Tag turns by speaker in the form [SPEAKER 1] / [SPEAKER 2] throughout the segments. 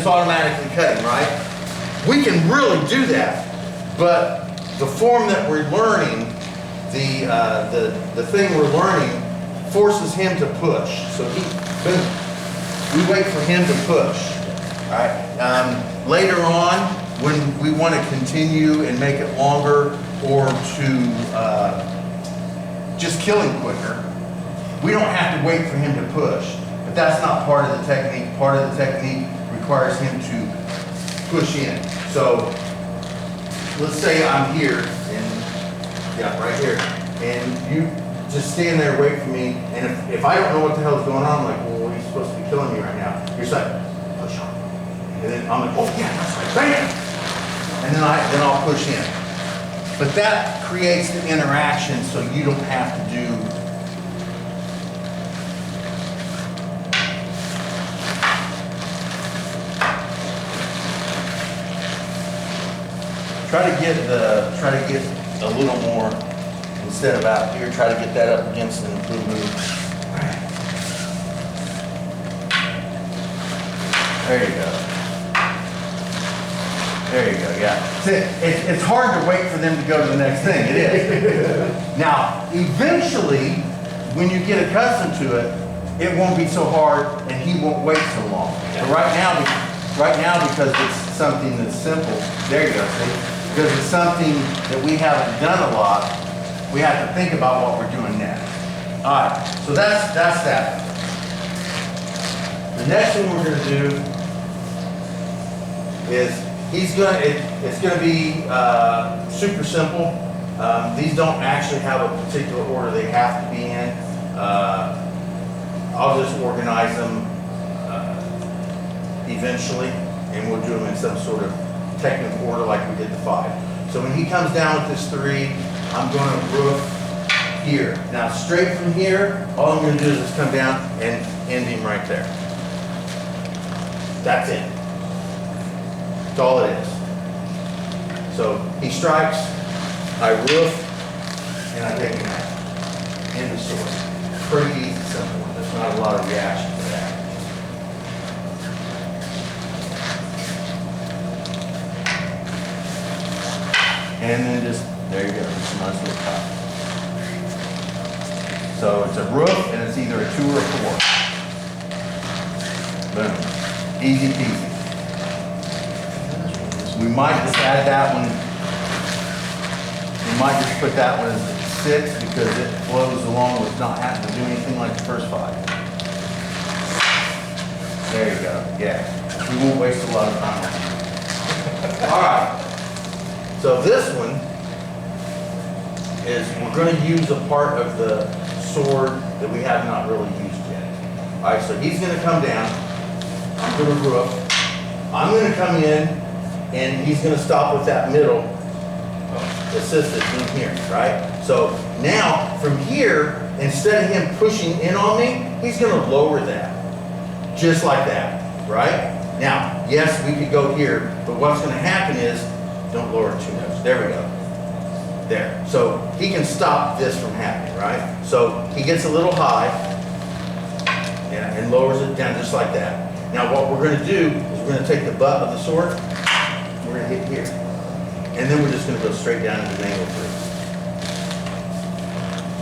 [SPEAKER 1] it's automatically cutting, right? We can really do that, but the form that we're learning, the thing we're learning forces him to push. So we wait for him to push. All right. Later on, when we want to continue and make it longer or to just kill him quicker, we don't have to wait for him to push. But that's not part of the technique. Part of the technique requires him to push in. So let's say I'm here, and yeah, right here, and you just stand there, wait for me, and if I don't know what the hell is going on, I'm like, well, he's supposed to be killing me right now. You're just like, push on. And then I'm like, oh yeah, that's right, bam! And then I'll push in. But that creates the interaction so you don't have to do try to get a little more, instead of out here, try to get that up against the move. There you go. There you go, yeah. It's hard to wait for them to go to the next thing, it is. Now, eventually, when you get accustomed to it, it won't be so hard and he won't wait so long. But right now, because it's something that's simple, there you go, see? Because it's something that we haven't done a lot, we have to think about what we're doing next. All right, so that's that. The next thing we're going to do is it's going to be super simple. These don't actually have a particular order they have to be in. I'll just organize them eventually, and we'll do them in some sort of technical order like we did the 5. So when he comes down with this 3, I'm going to roof here. Now straight from here, all I'm going to do is just come down and end him right there. That's it. That's all it is. So he strikes, I roof, and I take him out. End of story. Pretty easy, simple one. There's not a lot of reaction to that. And then just, there you go, just a nice little top. So it's a roof, and it's either a 2 or a 4. Boom. Easy peasy. We might just add that one. We might just put that one as a 6 because it flows along with not having to do anything like the first 5. There you go. Yeah. We won't waste a lot of time on it. All right. So this one is, we're going to use a part of the sword that we have not really used yet. All right, so he's going to come down. I'm going to roof. I'm going to come in, and he's going to stop with that middle assisted in here, right? So now from here, instead of him pushing in on me, he's going to lower that, just like that, right? Now, yes, we could go here, but what's going to happen is, don't lower it too much. There we go. There. So he can stop this from happening, right? So he gets a little high, yeah, and lowers it down just like that. Now what we're going to do is we're going to take the butt of the sword, we're going to hit here, and then we're just going to go straight down into an angle 3.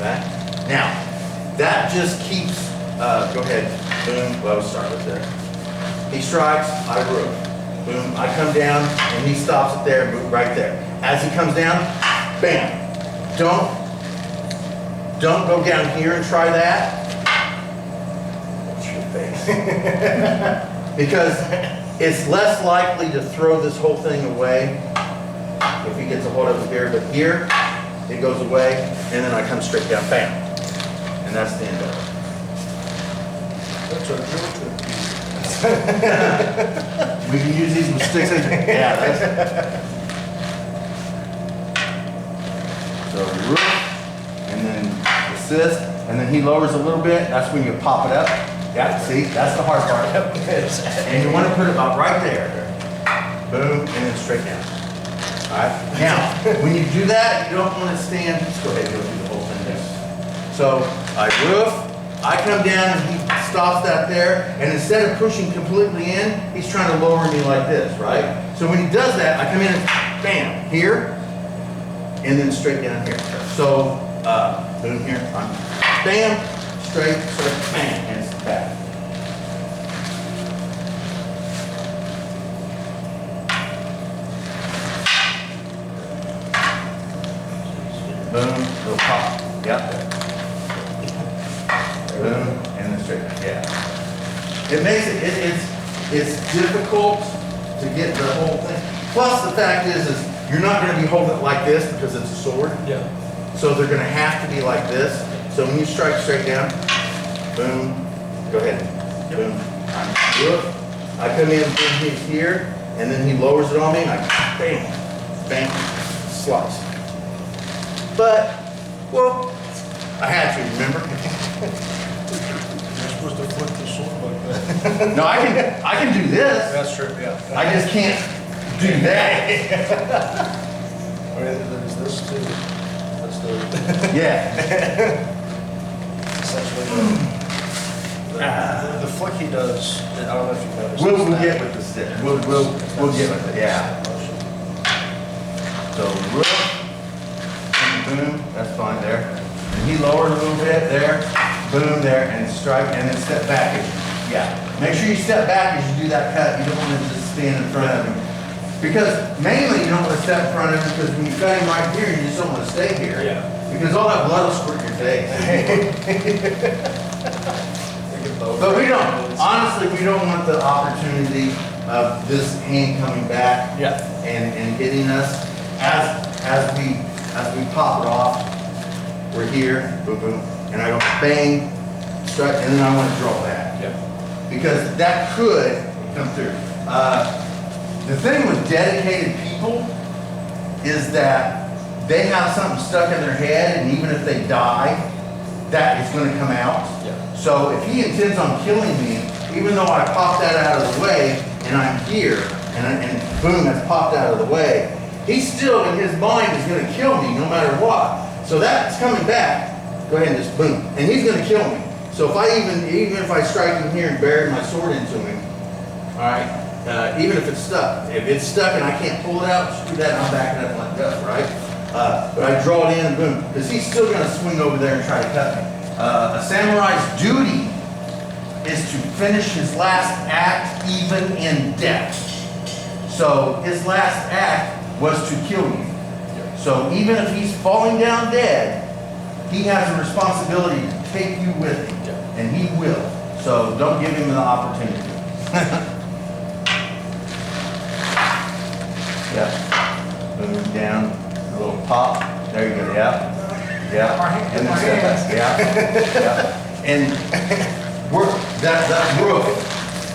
[SPEAKER 1] Okay? Now, that just keeps, go ahead, boom, well, we'll start with there. He strikes, I roof. Boom, I come down, and he stops it there, boom, right there. As he comes down, bam. Don't go down here and try that. What's your face? Because it's less likely to throw this whole thing away if he gets a hold of it here, but here, it goes away, and then I come straight down, bam. And that's the end of it.
[SPEAKER 2] That's our drill.
[SPEAKER 1] We can use these with sticks. Yeah, that's so roof, and then assist, and then he lowers a little bit. That's when you pop it up. Yeah, see, that's the hard part. And you want to put it about right there. Boom, and then straight down. All right. Now, when you do that, you don't want to stand. Let's go ahead and go through the whole thing. So I roof, I come down and he stops that there, and instead of pushing completely in, he's trying to lower me like this, right? So when he does that, I come in and bam, here, and then straight down here. So, boom here, bam, straight, bam, and it's back. Boom, little pop, yep. Boom, and then straight, yeah. It makes it's difficult to get the whole thing. Plus the fact is you're not gonna be holding it like this because it's a sword.
[SPEAKER 2] Yeah.
[SPEAKER 1] So they're gonna have to be like this. So when you strike straight down, boom, go ahead, boom. I come in, boom, he's here, and then he lowers it on me, and I bam, bam, slice. But, well, I had to, remember?
[SPEAKER 2] You're supposed to flip the sword like that.
[SPEAKER 1] No, I can do this.
[SPEAKER 2] That's true, yeah.
[SPEAKER 1] I just can't do that.
[SPEAKER 2] Or there's this too. That's the,
[SPEAKER 1] Yeah.
[SPEAKER 2] essentially the flick he does, I don't know if you've noticed.
[SPEAKER 1] We'll get with the stick. We'll get with it, yeah. So, boom, that's fine there. And he lowered a little bit there, boom there, and strike, and then step back. Yeah. Make sure you step back as you do that cut. You don't want to just stand in front of him. Because mainly you don't want to step in front of him because when you cut him right here, you just don't want to stay here.
[SPEAKER 2] Yeah.
[SPEAKER 1] Because all that blood will squirt in your face. But we don't, honestly, we don't want the opportunity of this hand coming back and hitting us as we pop it off. We're here, boom, boom, and I go bang, strike, and then I want to draw back.
[SPEAKER 2] Yeah.
[SPEAKER 1] Because that could come through. The thing with dedicated people is that they have something stuck in their head, and even if they die, that is going to come out.
[SPEAKER 2] Yeah.
[SPEAKER 1] So if he intends on killing me, even though I pop that out of the way, and I'm here, and boom, that's popped out of the way, he still, in his mind, is going to kill me no matter what. So that's coming back. Go ahead and just boom, and he's going to kill me. So if I even if I strike him here and bury my sword into him, all right, even if it's stuck, and I can't pull it out, screw that, and I'm backing up like that, right? But I draw it in and boom, because he's still going to swing over there and try to cut me. A samurai's duty is to finish his last act even in death. So his last act was to kill you. So even if he's falling down dead, he has a responsibility to take you with him, and he will. So don't give him the opportunity. Yeah. Boom, down, a little pop. There you go. Yeah. Yeah. And then step back. Yeah. Yeah. And work that roof.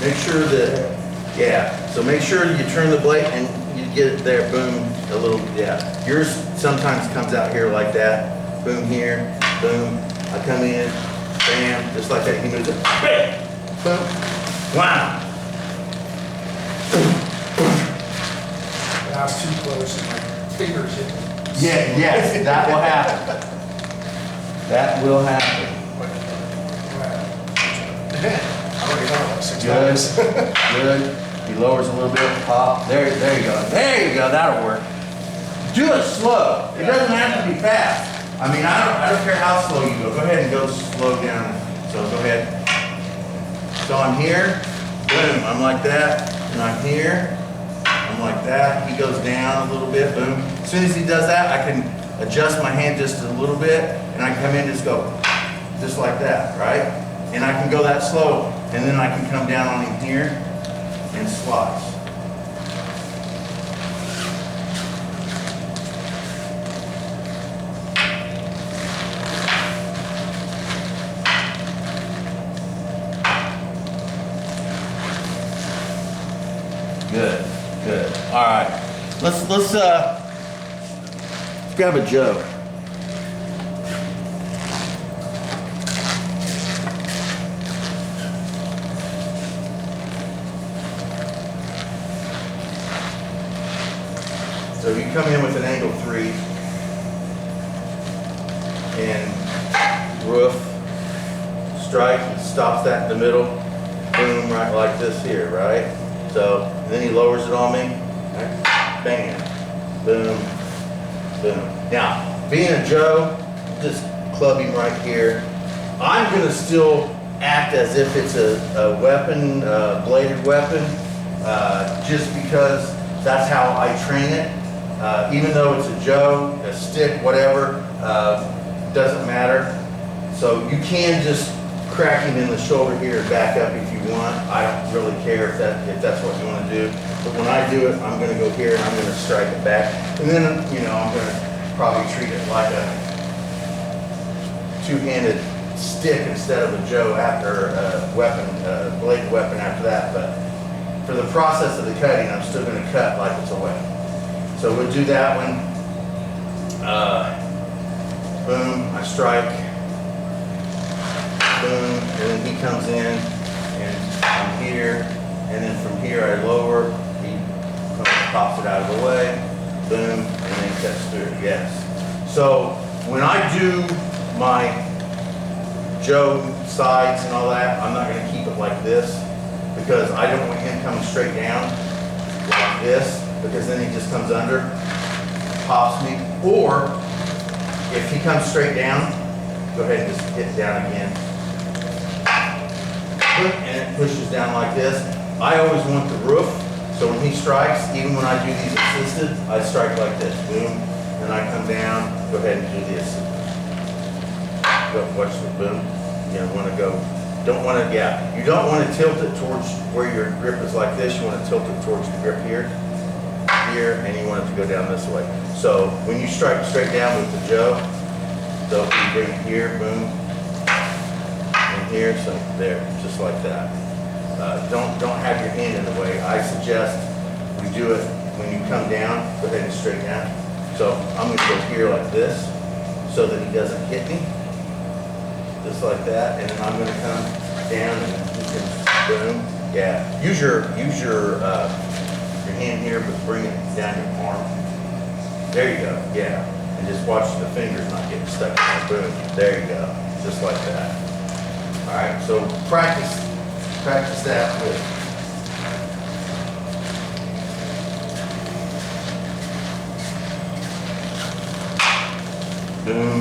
[SPEAKER 1] Make sure that, yeah. So make sure you turn the blade and you get it there. Boom. A little, yeah. Yours sometimes comes out here like that. Boom here. Boom. I come in. Bam. Just like that. He moves it. Bam. Boom. Wow.
[SPEAKER 2] I was too close and my fingers hit me.
[SPEAKER 1] Yeah, yes, that will happen. That will happen.
[SPEAKER 2] I already done it like 6
[SPEAKER 1] Good,
[SPEAKER 2] times.
[SPEAKER 1] good. He lowers a little bit, pop. There you go. There you go, that'll work. Do it slow. It doesn't have to be fast. I mean, I don't care how slow you go. Go ahead and go slow down. So go ahead. So I'm here, boom, I'm like that, and I'm here. I'm like that, he goes down a little bit, boom. As soon as he does that, I can adjust my hand just a little bit, and I can come in and just go, just like that, right? And I can go that slow, and then I can come down on him here and slice. Good. Good. All right. Let's grab a jug. So you come in with an angle 3 and roof strike, he stops that in the middle, boom, right like this here, right? So then he lowers it on me, right? Bam, boom, boom. Now, being a Joe, just club him right here. I'm gonna still act as if it's a weapon, bladed weapon, just because that's how I train it. Even though it's a Joe, a stick, whatever, doesn't matter. So you can just crack him in the shoulder here and back up if you want. I don't really care if that's what you want to do. But when I do it, I'm going to go here and I'm going to strike it back. And then, you know, I'm going to probably treat it like a two-handed stick instead of a Joe after a weapon, bladed weapon after that. But for the process of the cutting, I'm still going to cut like it's a weapon. So we'll do that one. Boom, I strike. Boom, and then he comes in, and I'm here, and then from here I lower. He pops it out of the way. Boom, and then cuts through. Yes. So when I do my Joe sides and all that, I'm not going to keep it like this because I don't want him coming straight down like this, because then he just comes under, pops me. Or if he comes straight down, go ahead and just hit down again. And it pushes down like this. I always want the roof, so when he strikes, even when I do these assisted, I strike like this. Boom, and I come down, go ahead and do the assisted. Go, watch the boom. You want to go, don't want to, yeah, you don't want to tilt it towards where your grip is like this. You want to tilt it towards the grip here, and you want it to go down this way. So when you strike straight down with the Joe, so you bring it here, boom, and here, so there, just like that. Don't have your hand in the way. I suggest we do it when you come down, go ahead and straight down. So I'm going to go here like this, so that he doesn't hit me, just like that, and then I'm going to come down and you can, boom, yeah. Use your hand here, but bring it down your arm. There you go, yeah. And just watch the fingers not getting stuck in there. Boom, there you go, just like that. All right, so practice that with. Boom,